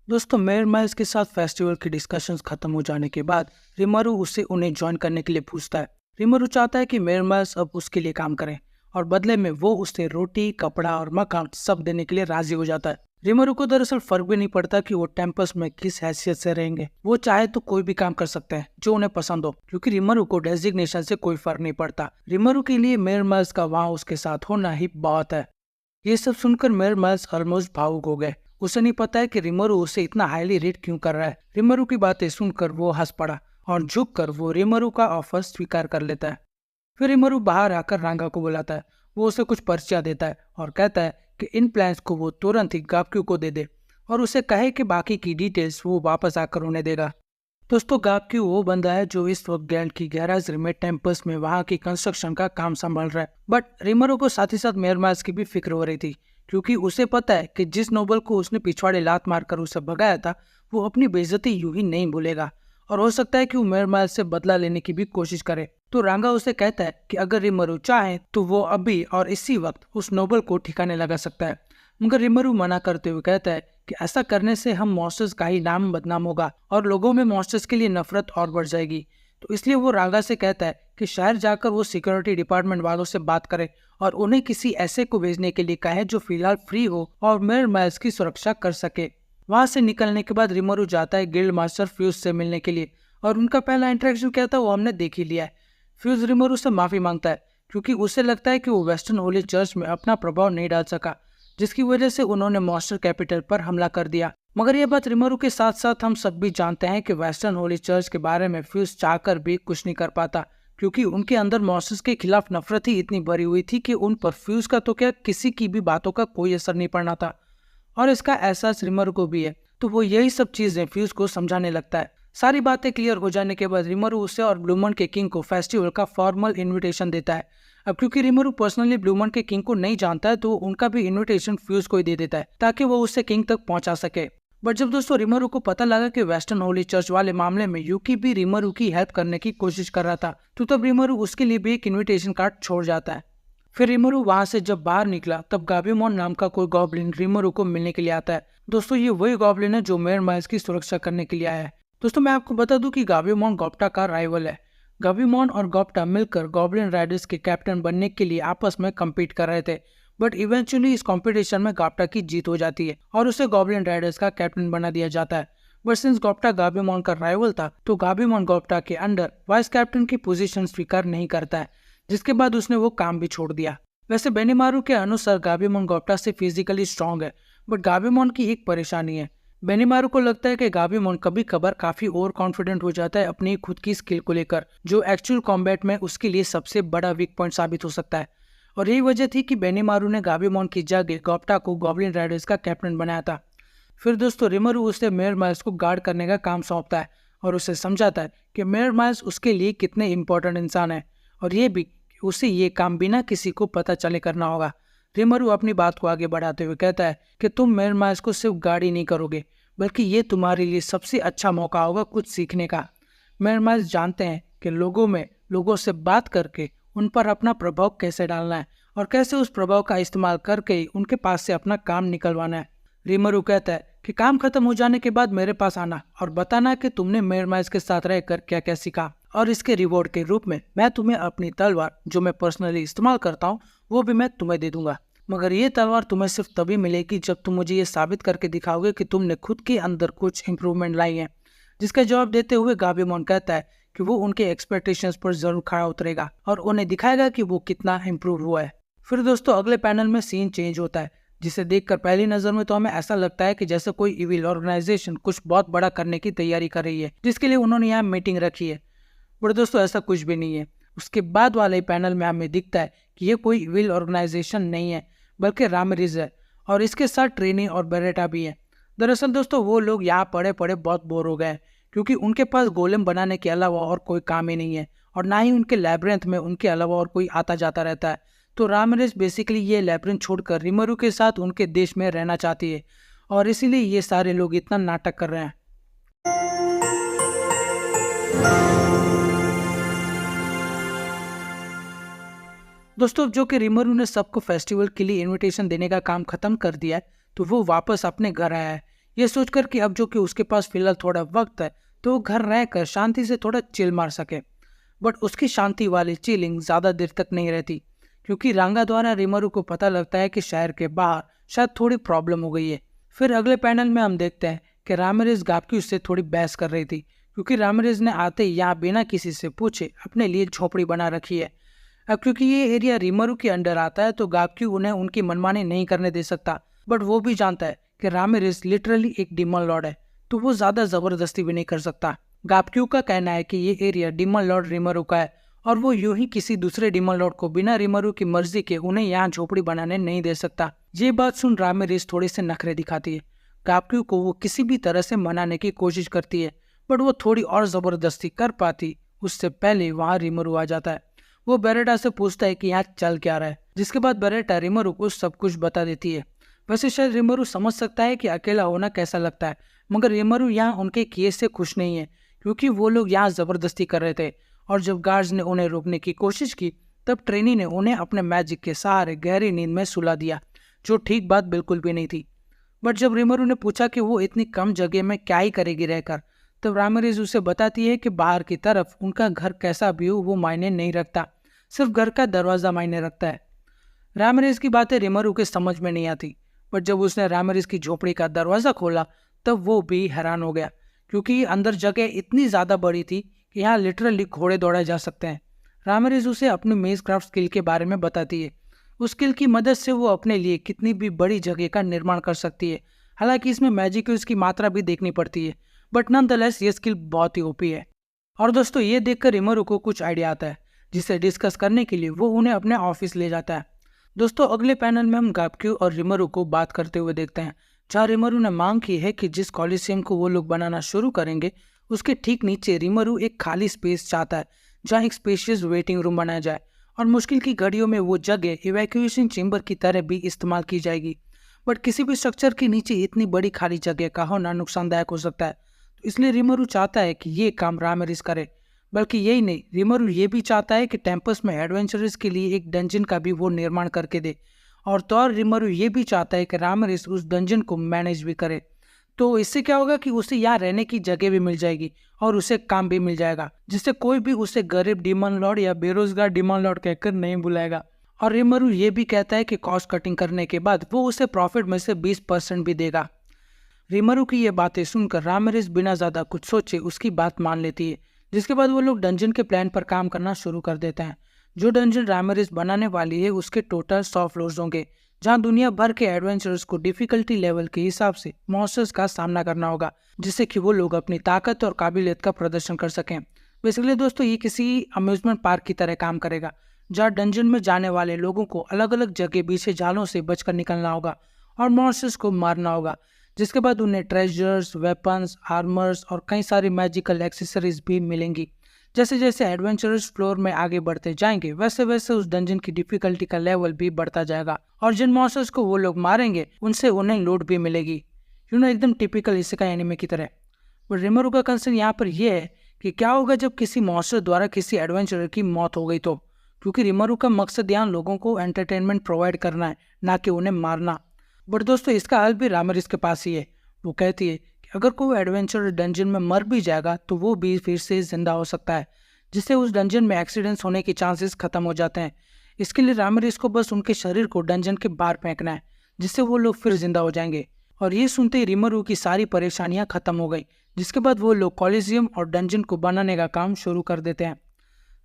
दोस्तों mayor miles के साथ फेस्टिवल की डिस्कशंस खत्म हो जाने के बाद रिमारू उससे उन्हें ज्वाइन करने के लिए पूछता है। रिमारू चाहता है कि मेयर माइल्स अब उसके लिए काम करें और बदले में वो उसे रोटी, कपड़ा और मकान सब देने के लिए राजी हो जाता है। रिमारू को दरअसल फर्क भी नहीं पड़ता कि वो टेम्पस में किस हैसियत से रहेंगे। वो चाहे तो कोई भी काम कर सकते हैं जो उन्हें पसंद हो, क्योंकि रिमारू को डेजिग्नेशन से कोई फर्क नहीं पड़ता। रिमारू के लिए मेयर माइल्स का वहाँ उसके साथ होना ही बहुत है। ये सब सुनकर मेयर माइल्स ऑलमोस्ट भावुक हो गए। उसे नहीं पता है कि रिमरू उसे इतना हाईली रेट क्यों कर रहा है। रिमरू की बातें सुनकर वो हंस पड़ा और झुककर वो रिमरू का ऑफर स्वीकार कर लेता है। फिर रिमरू बाहर आकर रांगा को बुलाता है। वो उसे कुछ पर्चियां देता है और कहता है कि इन प्लान्स को वो तुरंत ही गाक्यू को दे दे और उसे कहे कि बाकी की डिटेल्स वो वापस आकर उन्हें देगा। दोस्तों गाक्यू वो बंदा है जो इस वक्त गैंड की गैराज में टेम्पस में वहां की कंस्ट्रक्शन का काम संभाल रहा है। बट रिमरू को साथ ही साथ मेयर माइल्स की भी फिक्र हो रही थी, क्योंकि उसे पता है कि जिस नोबल को उसने पिछवाड़े लात मारकर उसे भगाया था वो अपनी बेइज्जती यूं ही नहीं भूलेगा और हो सकता है कि वो मेयर माइल्स से बदला लेने की भी कोशिश करे। तो रांगा उसे कहता है कि अगर रिमरू चाहे तो वो अभी और इसी वक्त उस नोबल को ठिकाने लगा सकता है। मगर रिमरू मना करते हुए कहता है कि ऐसा करने से हम मॉन्स्टर्स का ही नाम बदनाम होगा और लोगों में मॉन्स्टर्स के लिए नफरत और बढ़ जाएगी। तो इसलिए वो रांगा से कहता है कि शहर जाकर वो सिक्योरिटी डिपार्टमेंट वालों से बात करे और उन्हें किसी ऐसे को भेजने के लिए कहे जो फिलहाल फ्री हो और मेयर माइल्स की सुरक्षा कर सके। वहां से निकलने के बाद रिमरू जाता है गिल्ड मास्टर फ्यूज से मिलने के लिए और उनका पहला इंटरेक्शन क्या था वो हमने देख ही लिया है। फ्यूज रिमरू से माफी मांगता है क्योंकि उसे लगता है कि वो वेस्टर्न होली चर्च में अपना प्रभाव नहीं डाल सका, जिसकी वजह से उन्होंने मॉन्स्टर कैपिटल पर हमला कर दिया। मगर यह बात रिमरू के साथ साथ हम सब भी जानते हैं कि वेस्टर्न होली चर्च के बारे में फ्यूज चाहकर भी कुछ नहीं कर पाता, क्योंकि उनके अंदर मॉन्स्टर्स के खिलाफ नफरत ही इतनी भरी हुई थी कि उन पर फ्यूज का तो क्या किसी की भी बातों का कोई असर नहीं पड़ना था। और इसका एहसास रिमरू को भी है, तो वो यही सब चीजें फ्यूज को समझाने लगता है। सारी बातें क्लियर हो जाने के बाद रिमरू उसे और ब्लूमन के किंग को फेस्टिवल का फॉर्मल इन्विटेशन देता है। अब क्योंकि रिमरू पर्सनली ब्लूमन के किंग को नहीं जानता है तो उनका भी इन्विटेशन फ्यूज को ही दे देता है ताकि वो उससे किंग तक पहुंचा सके। बट जब दोस्तों रिमरू को पता लगा कि वेस्टर्न होली चर्च वाले मामले में यूकी भी रिमरू की हेल्प करने की कोशिश कर रहा था, तो तब रिमरू उसके लिए भी एक इन्विटेशन कार्ड छोड़ जाता है। फिर रिमरू वहां से जब बाहर निकला तब गाबीमोन नाम का कोई गॉब्लिन रिमरू को मिलने के लिए आता है। दोस्तों ये वही गॉब्लिन है जो मेयर माइल्स की सुरक्षा करने के लिए आया है। दोस्तों मैं आपको बता दूं कि गाबीमोन गोप्टा का राइवल है। गाबीमोन और गोप्टा मिलकर गॉब्लिन राइडर्स के कैप्टन बनने के लिए आपस में कम्पीट कर रहे थे, बट इवेंचुअली इस कंपटीशन में गोप्टा की जीत हो जाती है और उसे गॉब्लिन राइडर्स का कैप्टन बना दिया जाता है। बट सिंस गोप्टा गाबीमोन का राइवल था तो गाबीमोन गोप्टा के अंडर वाइस कैप्टन की पोजीशन स्वीकार नहीं करता है, जिसके बाद उसने वो काम भी छोड़ दिया। वैसे बेनीमारू के अनुसार गाबीमोन गोप्टा से फिजिकली स्ट्रांग है, बट गाबीमोन की एक परेशानी है। बेनीमारू को लगता है कि गाबीमोन कभी कभार काफी ओवर कॉन्फिडेंट हो जाता है अपनी खुद की स्किल को लेकर, जो एक्चुअल कॉम्बैट में उसके लिए सबसे बड़ा वीक पॉइंट साबित हो सकता है। और यही वजह थी कि बेनीमारू ने गाबीमोन की जगह गोप्टा को गॉब्लिन राइडर्स का कैप्टन बनाया था। फिर दोस्तों रिमरू उसे मेयर माइल्स को गार्ड करने का काम सौंपता है और उसे समझाता है कि मेयर माइल्स उसके लिए कितने इंपॉर्टेंट इंसान है और ये भी कि उसे ये काम बिना किसी को पता चले करना होगा। रिमरू अपनी बात को आगे बढ़ाते हुए कहता है कि तुम मेयर माइल्स को सिर्फ गार्ड ही नहीं करोगे, बल्कि ये तुम्हारे लिए सबसे अच्छा मौका होगा कुछ सीखने का। मेयर माइल्स जानते हैं कि लोगों से बात करके उन पर अपना प्रभाव कैसे डालना है और कैसे उस प्रभाव का इस्तेमाल करके उनके पास से अपना काम निकलवाना है। रिमरू कहता है कि काम खत्म हो जाने के बाद मेरे पास आना और बताना कि तुमने मेयर माइल्स के साथ रहकर क्या क्या सीखा, और इसके रिवॉर्ड के रूप में मैं तुम्हें अपनी तलवार जो मैं पर्सनली इस्तेमाल करता हूँ वो भी मैं तुम्हें दे दूंगा। मगर ये तलवार तुम्हें सिर्फ तभी मिलेगी जब तुम मुझे ये साबित करके दिखाओगे कि तुमने खुद के अंदर कुछ इंप्रूवमेंट लाई है। जिसका जवाब देते हुए गाबीमोन कहता है कि वो उनके एक्सपेक्टेशंस पर जरूर खड़ा उतरेगा और उन्हें दिखाएगा कि वो कितना इम्प्रूव हुआ है। फिर दोस्तों अगले पैनल में सीन चेंज होता है, जिसे देखकर पहली नजर में तो हमें ऐसा लगता है कि जैसे कोई इविल ऑर्गेनाइजेशन कुछ बहुत बड़ा करने की तैयारी कर रही है, जिसके लिए उन्होंने यहाँ मीटिंग रखी है। बट दोस्तों ऐसा कुछ भी नहीं है। उसके बाद वाले पैनल में हमें दिखता है कि ये कोई इविल ऑर्गेनाइजेशन नहीं है, बल्कि रामिरेज है और इसके साथ ट्रेनी और बेरेटा भी है। दरअसल दोस्तों वो लोग यहाँ पड़े पड़े बहुत बोर हो गए हैं, क्योंकि उनके पास गोलेम बनाने के अलावा और कोई काम ही नहीं है और ना ही उनके लैब्रिंथ में उनके अलावा और कोई आता जाता रहता है। तो रामिरेज बेसिकली ये लैब्रिंथ छोड़कर रिमरू के साथ उनके देश में रहना चाहती है और इसीलिए ये सारे लोग इतना नाटक कर रहे हैं। दोस्तों जो कि रिमरू ने सबको फेस्टिवल के लिए इनविटेशन देने का काम खत्म कर दिया है, तो वो वापस अपने घर आया है। ये सोचकर कि अब जो कि उसके पास फिलहाल थोड़ा वक्त है तो वो घर रहकर शांति से थोड़ा चिल मार सके। बट उसकी शांति वाली चिलिंग ज्यादा देर तक नहीं रहती, क्योंकि रांगा द्वारा रिमरू को पता लगता है कि शहर के बाहर शायद थोड़ी प्रॉब्लम हो गई है। फिर अगले पैनल में हम देखते हैं कि रामिरेज गापक्यू से थोड़ी बहस कर रही थी, क्योंकि रामिरेज ने आते ही यहाँ बिना किसी से पूछे अपने लिए झोपड़ी बना रखी है। अब क्योंकि ये एरिया रिमरू के अंडर आता है तो गापक्यू उन्हें उनकी मनमानी नहीं करने दे सकता। बट वो भी जानता है कि रामिरेज लिटरली एक डिमन लॉर्ड है, तो वो ज्यादा जबरदस्ती भी नहीं कर सकता। गापक्यू का कहना है कि ये एरिया डिमन लॉर्ड रिमरू का है और वो यूं ही किसी दूसरे डिमन लॉर्ड को बिना रिमरू की मर्जी के उन्हें यहाँ झोपड़ी बनाने नहीं दे सकता। ये बात सुन रामिरेज थोड़ी से नखरे दिखाती है। गापक्यू को वो किसी भी तरह से मनाने की कोशिश करती है, बट वो थोड़ी और जबरदस्ती कर पाती उससे पहले वहाँ रिमरू आ जाता है। वो बेरेटा से पूछता है कि यहाँ चल क्या रहा है, जिसके बाद बेरेटा रिमरू को सब कुछ बता देती है। वैसे शायद रिमरू समझ सकता है कि अकेला होना कैसा लगता है, मगर रिमरू यहाँ उनके केस से खुश नहीं है, क्योंकि वो लोग यहाँ जबरदस्ती कर रहे थे। और जब गार्ड्स ने उन्हें रोकने की कोशिश की तब ट्रेनी ने उन्हें अपने मैजिक के सहारे गहरी नींद में सुला दिया, जो ठीक बात बिल्कुल भी नहीं थी। बट जब रिमरू ने पूछा कि वो इतनी कम जगह में क्या ही करेगी रहकर, तब रामिरेज उसे बताती है कि बाहर की तरफ उनका घर कैसा भी हो वो मायने नहीं रखता, सिर्फ घर का दरवाजा मायने रखता है। रामिरेज की बातें रिमरू के समझ में नहीं आती, बट जब उसने रामिरेज की झोपड़ी का दरवाजा खोला तब वो भी हैरान हो गया, क्योंकि अंदर जगह इतनी ज्यादा बड़ी थी कि यहाँ लिटरली घोड़े दौड़ाए जा सकते हैं। रामिरेज उसे अपनी मेज क्राफ्ट स्किल के बारे में बताती है। उस स्किल की मदद से वो अपने लिए कितनी भी बड़ी जगह का निर्माण कर सकती है। हालांकि इसमें मैजिक की मात्रा भी देखनी पड़ती है, बट नॉनदलेस ये स्किल बहुत ही ओपी है। और दोस्तों ये देखकर रिमरू को कुछ आइडिया आता है, जिसे डिस्कस करने के लिए वो उन्हें अपने ऑफिस ले जाता है। दोस्तों अगले पैनल में हम गापक्यू और रिमरू को बात करते हुए देखते हैं, जहाँ रिमरू ने मांग की है कि जिस कॉलिसियम को वो लोग बनाना शुरू करेंगे उसके ठीक नीचे रिमरू एक खाली स्पेस चाहता है, जहाँ एक स्पेशियस वेटिंग रूम बनाया जाए और मुश्किल की घड़ियों में वो जगह इवैक्यूएशन चेंबर की तरह भी इस्तेमाल की जाएगी। बट किसी भी स्ट्रक्चर के नीचे इतनी बड़ी खाली जगह का होना नुकसानदायक हो सकता है, तो इसलिए रिमरू चाहता है कि ये काम रामिरेज करे। बल्कि यही नहीं, रिमरू ये भी चाहता है कि टेम्पस में एडवेंचरर्स के लिए एक डंजन का भी वो निर्माण करके दे, और तो और रिमरू ये भी चाहता है कि रामिरेज उस डंजन को मैनेज भी करे। तो इससे क्या होगा कि उसे यहाँ रहने की जगह भी मिल जाएगी और उसे काम भी मिल जाएगा, जिससे कोई भी उसे गरीब डिमन लॉर्ड या बेरोजगार डिमन लॉर्ड कहकर नहीं बुलाएगा। और रिमरू ये भी कहता है कि कॉस्ट कटिंग करने के बाद वो उसे प्रॉफिट में से 20% भी देगा। रिमरू की ये बातें सुनकर रामिरेज बिना ज्यादा कुछ सोचे उसकी बात मान लेती है, जिसके बाद वो लोग डंजन के प्लान पर काम करना शुरू कर देते हैं। जो डंजन रामिरेज बनाने वाली है उसके टोटल 100 फ्लोर्स होंगे, जहां दुनिया भर के एडवेंचरर्स को डिफिकल्टी लेवल के हिसाब से मॉन्स्टर्स का सामना करना होगा, जिससे कि वो लोग अपनी ताकत और काबिलियत का प्रदर्शन कर सकें। बेसिकली दोस्तों ये किसी अम्यूजमेंट पार्क की तरह काम करेगा, जहाँ डंजन में जाने वाले लोगों को अलग अलग जगह पीछे जालों से बचकर निकलना होगा और मॉन्स्टर्स को मारना होगा, जिसके बाद उन्हें ट्रेजर्स, वेपन्स, आर्मर्स और कई सारी मैजिकल एक्सेसरीज भी मिलेंगी। जैसे जैसे एडवेंचरस फ्लोर में आगे बढ़ते जाएंगे वैसे वैसे उस डंजन की डिफिकल्टी का लेवल भी बढ़ता जाएगा, और जिन मॉन्स्टर्स को वो लोग मारेंगे उनसे उन्हें लूट भी मिलेगी, एकदम टिपिकल इसेकाई एनिमे की तरह। पर रिमरू का कंसर्न यहाँ पर यह है कि क्या होगा जब किसी मॉन्स्टर द्वारा किसी एडवेंचरर की मौत हो गई तो, क्योंकि रिमरू का मकसद यहाँ लोगों को एंटरटेनमेंट प्रोवाइड करना है, ना कि उन्हें मारना। बट दोस्तों इसका हल भी रामिरेज के पास ही है। वो कहती है कि अगर कोई एडवेंचर डंजन में मर भी जाएगा तो वो भी फिर से जिंदा हो सकता है, जिससे उस डंजन में एक्सीडेंट्स होने के चांसेस खत्म हो जाते हैं। इसके लिए रामिरेज को बस उनके शरीर को डंजन के बाहर फेंकना है, जिससे वो लोग फिर जिंदा हो जाएंगे। और ये सुनते ही रिमरू की सारी परेशानियां खत्म हो गई, जिसके बाद वो लोग कॉलिजियम और डंजन को बनाने का काम शुरू कर देते हैं।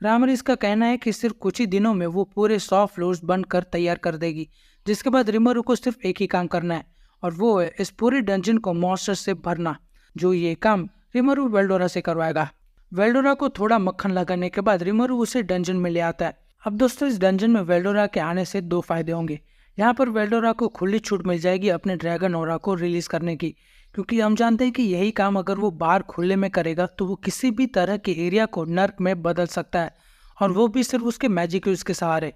रामिरेज का कहना है कि सिर्फ कुछ ही दिनों में वो पूरे 100 फ्लोर्स बनकर तैयार कर देगी, जिसके बाद रिमरू को सिर्फ एक ही काम करना है, और वो है इस पूरे डंजन को मॉन्स्टर से भरना। जो ये काम रिमरू वेल्डोरा से करवाएगा। वेल्डोरा को थोड़ा मक्खन लगाने के बाद रिमरू उसे डंजन में ले आता है। अब दोस्तों इस डंजन में वेल्डोरा के आने से 2 फायदे होंगे। यहाँ पर वेल्डोरा को खुली छूट मिल जाएगी अपने ड्रैगन ऑरा को रिलीज करने की, क्योंकि हम जानते हैं कि यही काम अगर वो बाहर खुले में करेगा तो वो किसी भी तरह के एरिया को नर्क में बदल सकता है, और वो भी सिर्फ उसके मैजिक यूज के सहारे।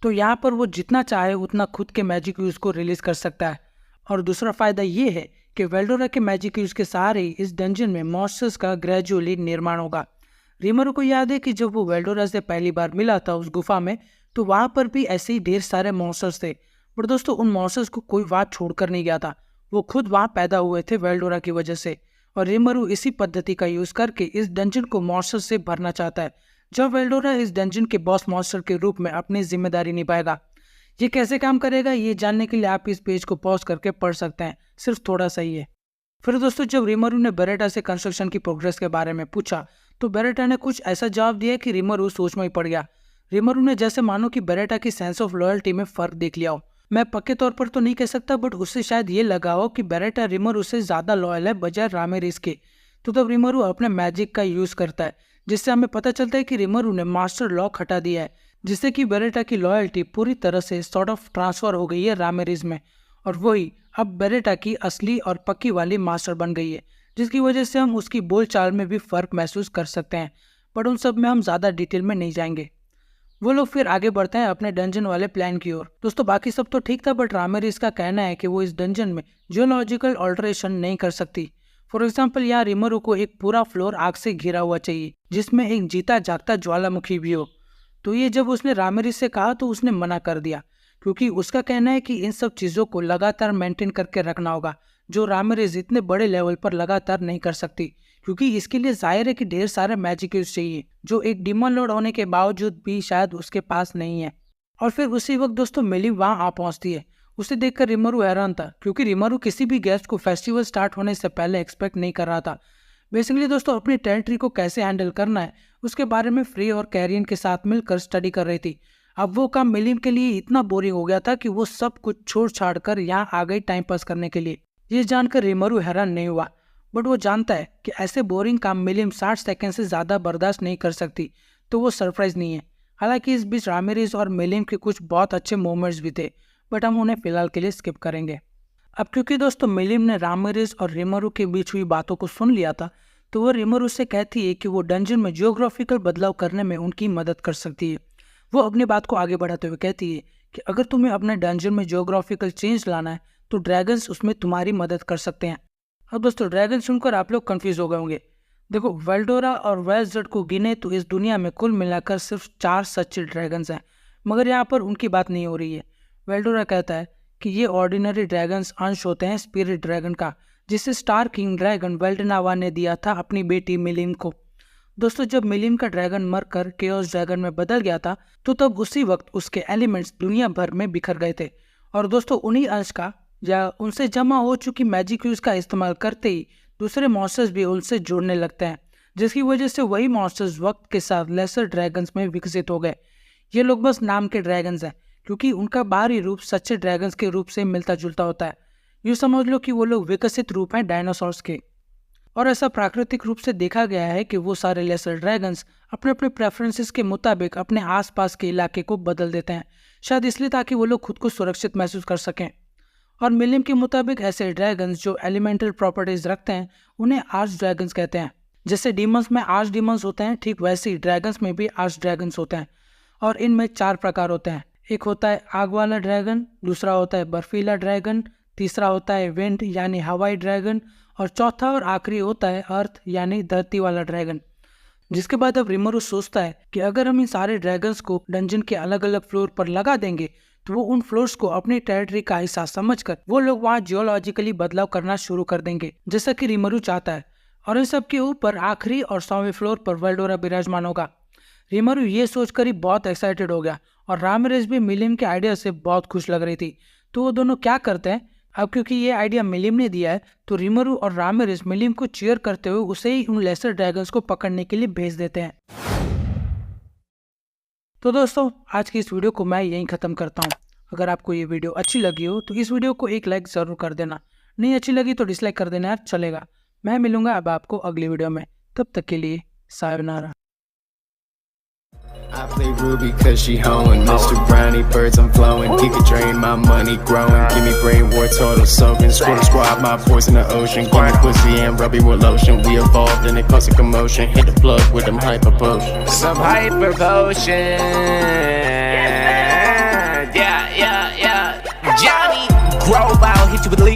तो यहाँ पर वो जितना चाहे उतना खुद के मैजिक यूज को रिलीज कर सकता है। और दूसरा फायदा ये है कि वेल्डोरा के मैजिक यूज के सहारे ही इस डंजन में मॉन्स्टर्स का ग्रेजुअली निर्माण होगा। रिमरू को याद है कि जब वो वेल्डोरा से पहली बार मिला था उस गुफा में, तो वहां पर भी ऐसे ही ढेर सारे मॉन्स्टर्स थे। पर दोस्तों उन मॉन्स्टर्स को कोई बात छोड़कर नहीं गया था, वो खुद वहाँ पैदा हुए थे वेल्डोरा की वजह से, और रिमरू इसी पद्धति का यूज करके इस डंजन को मॉन्स्टर से भरना चाहता है, जब वेल्डोरा इस डंजन के बॉस मॉन्स्टर के रूप में अपनी जिम्मेदारी निभाएगा। ये कैसे काम करेगा ये जानने के लिए आप इस पेज को पॉज करके पढ़ सकते हैं, सिर्फ थोड़ा सा ही है। फिर दोस्तों जब रिमरू ने बेरेटा से कंस्ट्रक्शन की प्रोग्रेस के बारे में पूछा तो बेरेटा ने कुछ ऐसा जवाब दिया कि रिमरू सोच में ही पड़ गया। रिमरू ने जैसे मानो कि बेरेटा की सेंस ऑफ लॉयल्टी में फर्क देख लिया हो। मैं पक्के तौर पर तो नहीं कह सकता, बट उससे शायद ये लगा हो कि बेरेटा रिमरू से ज्यादा लॉयल है बजाय रामिरेस के। तो तब रिमरू अपने मैजिक का यूज करता है, जिससे हमें पता चलता है कि रिमरू ने मास्टर लॉक हटा दिया है, जिससे कि बेरेटा की लॉयल्टी पूरी तरह से सॉर्ट ऑफ ट्रांसफर हो गई है रामिरेस में, और वही अब बेरेटा की असली और पक्की वाली मास्टर बन गई है, जिसकी वजह से हम उसकी बोलचाल में भी फर्क महसूस कर सकते हैं। बट उन सब में हम ज्यादा डिटेल में नहीं जाएंगे। वो लोग फिर आगे बढ़ते हैं अपने डंजन वाले प्लान की ओर। दोस्तों बाकी सब तो ठीक था, बट रामिरेस का कहना है कि वो इस डंजन में जियोलॉजिकल ऑल्टरेशन नहीं कर सकती। फॉर एग्जाम्पल यहाँ रिमरू को एक पूरा फ्लोर आग से घिरा हुआ चाहिए, जिसमें एक जीता जागता ज्वालामुखी भी हो। तो ये जब उसने रामिरेस से कहा तो उसने मना कर दिया, क्योंकि उसका कहना है कि इन सब चीज़ों को लगातार मेंटेन करके रखना होगा, जो रामिरेस इतने बड़े लेवल पर लगातार नहीं कर सकती, क्योंकि इसके लिए जाहिर है कि ढेर सारे मैजिक यूज चाहिए, जो एक डीमन लॉर्ड होने के बावजूद भी शायद उसके पास नहीं है। और फिर उसी वक्त दोस्तों मिलिम वहाँ आ पहुँचती है। उसे देखकर रिमरू हैरान था, क्योंकि रिमरू किसी भी गेस्ट को फेस्टिवल स्टार्ट होने से पहले एक्सपेक्ट नहीं कर रहा था। बेसिकली दोस्तों अपनी टेरिटरी को कैसे हैंडल करना है उसके बारे में फ्री और कैरियन के साथ मिलकर स्टडी कर रही थी। अब वो काम मिलिम के लिए इतना बोरिंग हो गया था कि वो सब कुछ छोड़ छाड़ कर यहाँ आ गई टाइम पास करने के लिए। ये जानकर रिमरू हैरान नहीं हुआ, बट वो जानता है कि ऐसे बोरिंग काम मिलिम 60 सेकंड से ज़्यादा बर्दाश्त नहीं कर सकती, तो वो सरप्राइज नहीं है। हालांकि इस बीच रामिरेस और मिलिम के कुछ बहुत अच्छे मोमेंट्स भी थे, बट हम उन्हें फिलहाल के लिए स्किप करेंगे। अब क्योंकि दोस्तों मिलिम ने रामिरेस और रिमरू के बीच हुई बातों को सुन लिया था, तो वो रिमरू से कहती है कि वो डंजन में जियोग्राफिकल बदलाव करने में उनकी मदद कर सकती है। वो अपनी बात को आगे बढ़ाते हुए कहती है कि अगर तुम्हें अपने डंजन में जियोग्राफिकल चेंज लाना है तो ड्रैगन्स उसमें तुम्हारी मदद कर सकते हैं। अब दोस्तों ड्रैगन सुनकर आप लोग कंफ्यूज हो गए होंगे। देखो वेल्डोरा और वेल्सजेड को गिने तो इस दुनिया में कुल मिलाकर सिर्फ 4 सच्चे ड्रैगन्स हैं, मगर यहाँ पर उनकी बात नहीं हो रही है। वेल्डोरा कहता है कि ये ऑर्डिनरी ड्रैगन्स अंश होते हैं स्पिरिट ड्रैगन का, जिसे स्टार किंग ड्रैगन वेल्डनावा ने दिया था अपनी बेटी मिलिम को। दोस्तों जब मिलिम का ड्रैगन मरकर केओस ड्रैगन में बदल गया था, तो तब उसी वक्त उसके एलिमेंट्स दुनिया भर में बिखर गए थे, और दोस्तों उन्हीं अंश का या उनसे जमा हो चुकी मैजिक यूज का इस्तेमाल करते ही दूसरे मॉन्स्टर्स भी उनसे जुड़ने लगते हैं, जिसकी वजह से वही मॉन्स्टर्स वक्त के साथ लेसर ड्रैगन्स में विकसित हो गए। ये लोग बस नाम के ड्रैगन्स हैं, क्योंकि उनका बाहरी रूप सच्चे ड्रैगन्स के रूप से मिलता जुलता होता है। यूँ समझ लो कि वो लोग विकसित रूप हैं डायनासोर्स के, और ऐसा प्राकृतिक रूप से देखा गया है कि वो सारे लेसर ड्रैगन्स अपने अपने प्रेफरेंसेस के मुताबिक अपने आसपास के इलाके को बदल देते हैं, शायद इसलिए ताकि वो लोग खुद को सुरक्षित महसूस कर सकें। और मिलिम के मुताबिक ऐसे ड्रैगन्स जो एलिमेंटल प्रॉपर्टीज रखते हैं उन्हें आर्च ड्रैगन्स कहते हैं। जैसे डीमंस में आर्च डीमंस होते हैं, ठीक वैसे ही ड्रैगन्स में भी आर्च ड्रैगन्स होते हैं, और इनमें 4 प्रकार होते हैं। एक होता है आग वाला ड्रैगन, दूसरा होता है बर्फीला ड्रैगन, तीसरा होता है विंड यानी हवाई ड्रैगन, और चौथा और आखिरी होता है अर्थ यानी धरती वाला ड्रैगन। जिसके बाद अब रिमरू सोचता है कि अगर हम इन सारे ड्रैगन्स को डंजन के अलग अलग फ्लोर पर लगा देंगे तो वो उन फ्लोर्स को अपनी टेरिटरी का हिस्सा समझकर वो लोग वहाँ जियोलॉजिकली बदलाव करना शुरू कर देंगे, जैसा कि रिमरू चाहता है। और इन सब के ऊपर आखिरी और 100वें फ्लोर पर वेल्डोरा विराजमान होगा। रिमरू ये सोचकर ही बहुत एक्साइटेड हो गया, और रामिरेस भी मिलिम के आइडिया से बहुत खुश लग रही थी। तो वो दोनों क्या करते हैं, अब क्योंकि ये आइडिया मिलिम ने दिया है तो रिमरू और रामिरेस मिलिम को चीयर करते हुए उसे ही उन लेसर ड्रैगन्स को पकड़ने के लिए भेज देते हैं। तो दोस्तों आज की इस वीडियो को मैं यहीं ख़त्म करता हूँ। अगर आपको ये वीडियो अच्छी लगी हो तो इस वीडियो को एक लाइक ज़रूर कर देना, नहीं अच्छी लगी तो डिसलाइक कर देना यार, चलेगा। मैं मिलूंगा अब आपको अगली वीडियो में, तब तक के लिए sayonara. I play Ruby cause she hoeing, Mr. Brownie, birds I'm flowing, he could drain my money growing, give me brain war, total soaking, squad, my boys in the ocean, give me pussy and rub it with lotion, we evolved and it caused a commotion, hit the plug with them hyper potions. Some hyper potion, yeah, Johnny, Grove, I'll hit you with a leap.